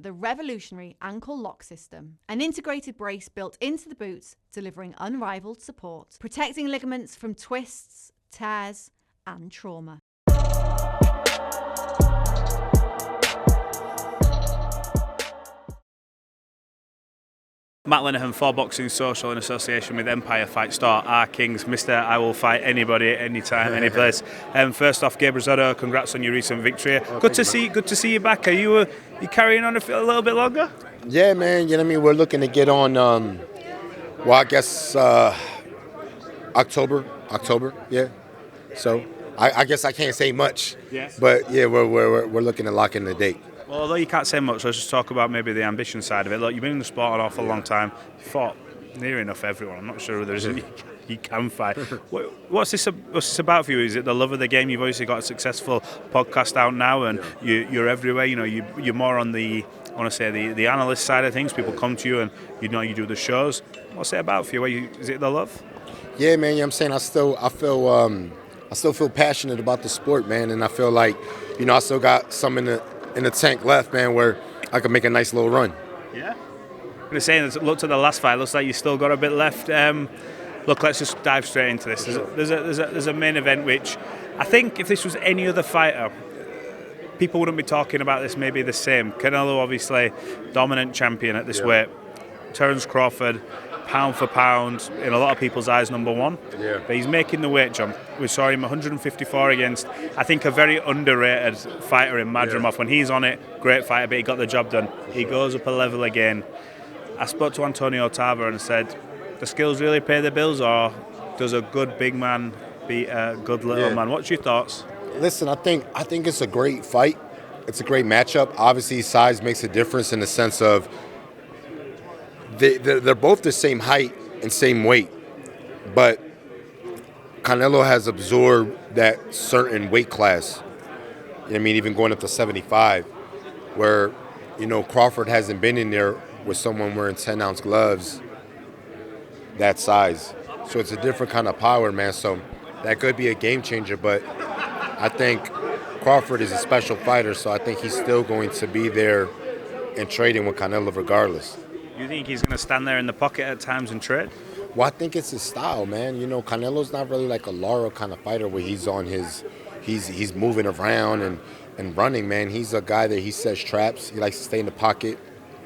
the revolutionary ankle lock system, an integrated brace built into the boots, delivering unrivaled support, protecting ligaments from twists, tears, and trauma. Matt Lenihan for Boxing Social in association with Empire Fight Store, our kings, Mr. I will fight anybody, anytime, any place. First off, Gabe Rosado, congrats on your recent victory. Good to see you back. Are you carrying on a little bit longer? Yeah, man. You know what I mean? We're looking to get on. I guess October. Yeah. So I guess I can't say much. Yes. But yeah, we're looking to lock in the date. Well, although you can't say much, let's just talk about maybe the ambition side of it. Look, you've been in the sport an awful long time. You fought near enough everyone. I'm not sure whether you can fight. What's this about for you? Is it the love of the game? You've obviously got a successful podcast out now, and you're everywhere. You know, you're more on the, I want to say, the analyst side of things. People come to you, and you do the shows. What's it about for you? Is it the love? Yeah, man. You know what I'm saying? I still feel passionate about the sport, man, and I feel like, I still got some in the tank left, man, where I could make a nice little run. Yeah. I'm going to say, looked at the last fight, looks like you still got a bit left. Look, let's just dive straight into this. There's a main event which I think if this was any other fighter, people wouldn't be talking about this maybe the same. Canelo, obviously, dominant champion at this weight. Terence Crawford, pound for pound, in a lot of people's eyes, number one. Yeah. But he's making the weight jump. We saw him 154 against, I think, a very underrated fighter in Madrimov. Yeah. When he's on it, great fighter, but he got the job done. He goes up a level again. I spoke to Antonio Tarver and said, the skills really pay the bills, or does a good big man beat a good little man? What's your thoughts? Listen, I think it's a great fight. It's a great matchup. Obviously, size makes a difference in the sense of they're both the same height and same weight, but Canelo has absorbed that certain weight class. I mean, even going up to 75, where, Crawford hasn't been in there with someone wearing 10-ounce gloves that size. So it's a different kind of power, man. So that could be a game changer, but I think Crawford is a special fighter, so I think he's still going to be there and trading with Canelo regardless. You think he's going to stand there in the pocket at times and trade? Well, I think it's his style, man. Canelo's not really like a Lara kind of fighter where he's on he's moving around and running, man. He's a guy that he sets traps. He likes to stay in the pocket.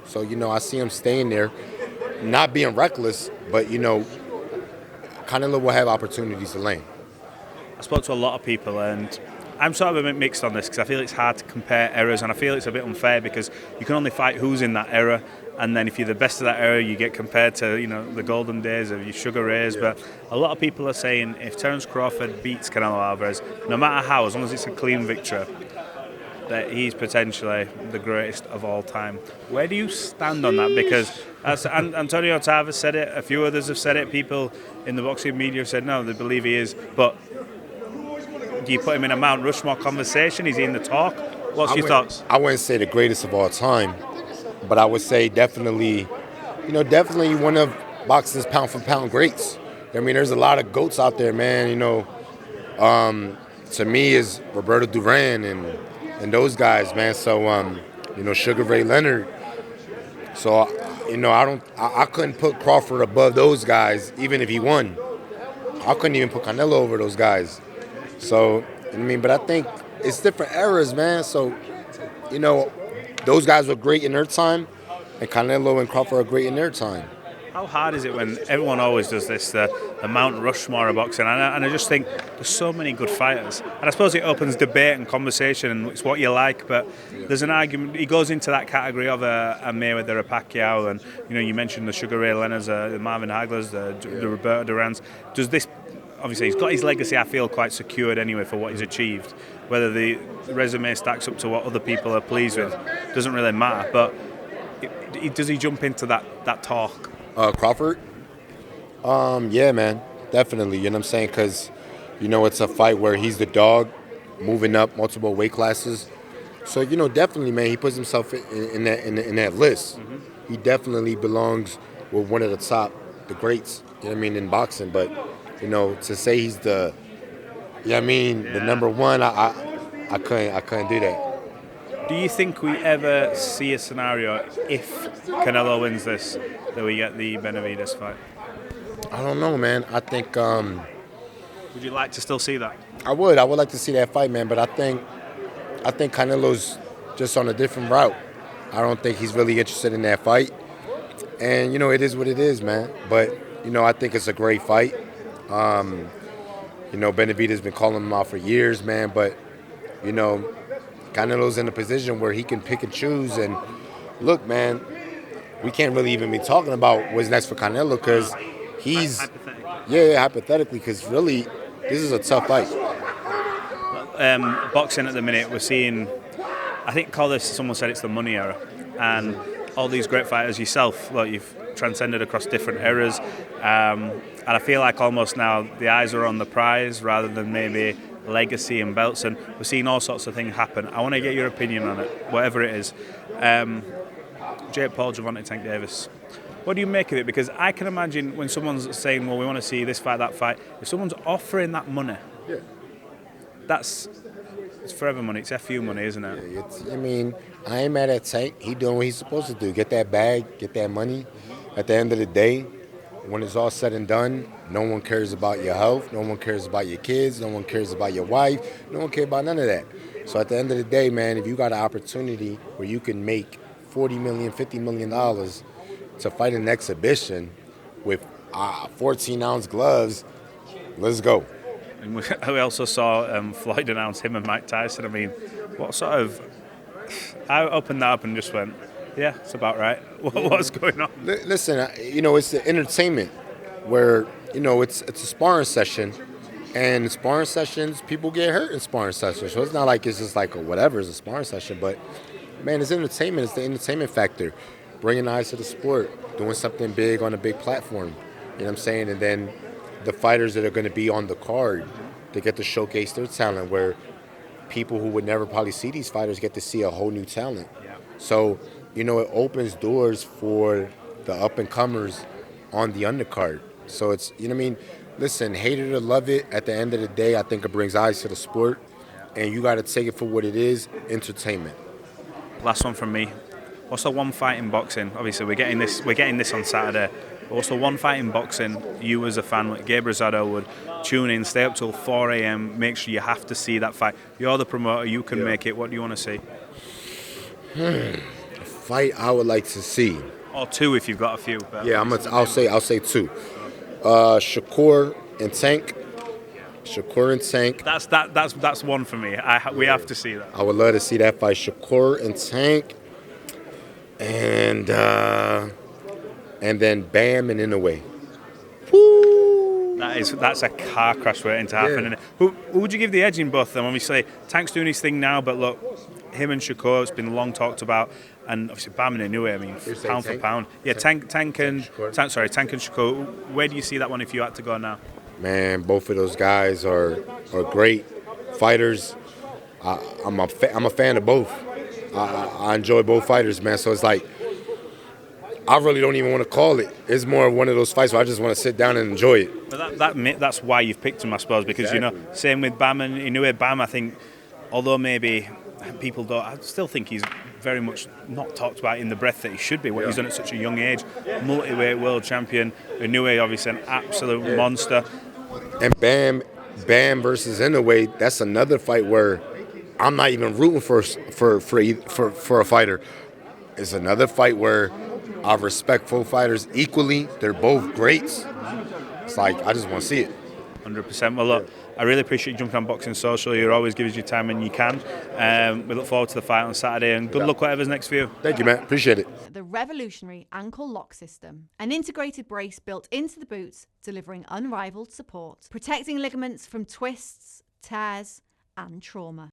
So, I see him staying there, not being reckless, but, Canelo will have opportunities to lane. I spoke to a lot of people, and I'm sort of a bit mixed on this because I feel it's hard to compare eras, and I feel it's a bit unfair because you can only fight who's in that era, and then if you're the best of that era, you get compared to the golden days of your Sugar Rays. Yeah. But a lot of people are saying if Terence Crawford beats Canelo Alvarez, no matter how, as long as it's a clean victory, that he's potentially the greatest of all time. Where do you stand on that? Because as Antonio Tarver said it, a few others have said it, people in the boxing media have said no, they believe he is, but do you put him in a Mount Rushmore conversation? Is he in the talk? What's your thoughts? I wouldn't say the greatest of all time, but I would say definitely one of boxing's pound for pound greats. I mean, there's a lot of GOATs out there, man. To me is Roberto Duran and those guys, man. So Sugar Ray Leonard. So I couldn't put Crawford above those guys, even if he won. I couldn't even put Canelo over those guys. So, but I think it's different eras, man. So, those guys were great in their time, and Canelo and Crawford are great in their time. How hard is it when everyone always does this, the Mount Rushmore of boxing? And I just think there's so many good fighters. And I suppose it opens debate and conversation, and it's what you like, but there's an argument. He goes into that category of a Mayweather, a Pacquiao, and, you mentioned the Sugar Ray Leonards, the Marvin Haglers, the Roberto Durans. Does this... Obviously, he's got his legacy, I feel, quite secured anyway for what he's achieved. Whether the resume stacks up to what other people are pleased with doesn't really matter. But does he jump into that talk? Crawford? Yeah, man, definitely. You know what I'm saying? Because, it's a fight where he's the dog, moving up multiple weight classes. So, definitely, man, he puts himself in that list. Mm-hmm. He definitely belongs with one of the greats, in boxing. But, to say he's the number one, I couldn't do that. Do you think we ever see a scenario if Canelo wins this that we get the Benavidez fight? I don't know, man. I think Would you like to still see that? I would like to see that fight, man. But I think Canelo's just on a different route. I don't think he's really interested in that fight. And it is what it is, man. But I think it's a great fight. Benavidez has been calling him out for years, man. But Canelo's in a position where he can pick and choose. And look, man, we can't really even be talking about what's next for Canelo because he's hypothetically, because really this is a tough fight. Boxing at the minute, we're seeing, I think someone said it's the money era, and all these great fighters, yourself, look, you've transcended across different eras, and I feel like almost now the eyes are on the prize rather than maybe legacy and belts, and we're seeing all sorts of things happen. I want to get your opinion on it, whatever it is. Jake Paul, Gervonta, Tank Davis. What do you make of it? Because I can imagine when someone's saying, well, we want to see this fight, that fight, if someone's offering that money, it's forever money. It's FU money, isn't it? I ain't mad at Tank. He doing what he's supposed to do. Get that bag, get that money. At the end of the day, when it's all said and done, no one cares about your health. No one cares about your kids. No one cares about your wife. No one cares about none of that. So at the end of the day, man, if you got an opportunity where you can make $40 million, $50 million to fight an exhibition with 14-ounce gloves, let's go. And we also saw Floyd announce him and Mike Tyson. I mean, what sort of... I opened that up and just went, yeah, it's about right. What's going on? Listen, it's the entertainment where, it's a sparring session. And in sparring sessions, people get hurt in sparring sessions. So it's not like it's just like whatever, it's a sparring session. But, man, it's entertainment. It's the entertainment factor. Bringing eyes to the sport. Doing something big on a big platform. You know what I'm saying? And then the fighters that are going to be on the card, they get to showcase their talent where people who would never probably see these fighters get to see a whole new talent. Yeah. So, it opens doors for the up-and-comers on the undercard. So it's, Listen, hate it or love it, at the end of the day, I think it brings eyes to the sport, and you got to take it for what it is, entertainment. Last one from me. What's the one fight in boxing? Obviously, we're getting this on Saturday. But what's the one fight in boxing you as a fan, like Gabe Rosado, would tune in, stay up till 4 a.m., make sure you have to see that fight? You're the promoter, you can make it. What do you want to see? A fight I would like to see. Or two if you've got a few. Yeah, I'll say two. Shakur and Tank. That's one for me. We have to see that. I would love to see that fight, Shakur and Tank, and then Bam and Inoue. That's a car crash waiting to happen. Yeah. Who would you give the edge in both of them? Obviously, Tank's doing his thing now, but look, him and Shakur, it's been long talked about, and obviously Bam and Inoue. I mean, pound for pound. Yeah, Tank and Shakur. Where do you see that one if you had to go now? Man, both of those guys are great fighters. I'm a fan of both. I enjoy both fighters, man. So it's like I really don't even want to call it. It's more one of those fights where I just want to sit down and enjoy it. But that's why you've picked him, I suppose, because same with Bam and Inoue. Bam, I think, although maybe people don't, I still think he's very much not talked about in the breadth that he should be. What he's done at such a young age, multi-weight world champion. Inoue, obviously, an absolute monster. And Bam versus Inoue, that's another fight where I'm not even rooting for a fighter. It's another fight where I respect both fighters equally. They're both greats. It's like I just want to see it. 100%. Well, look, I really appreciate you jumping on Boxing Social. You always give us your time when you can. We look forward to the fight on Saturday, and good luck whatever's next for you. Thank you, man. Appreciate it. The revolutionary ankle lock system, an integrated brace built into the boots, delivering unrivaled support, protecting ligaments from twists, tears, and trauma.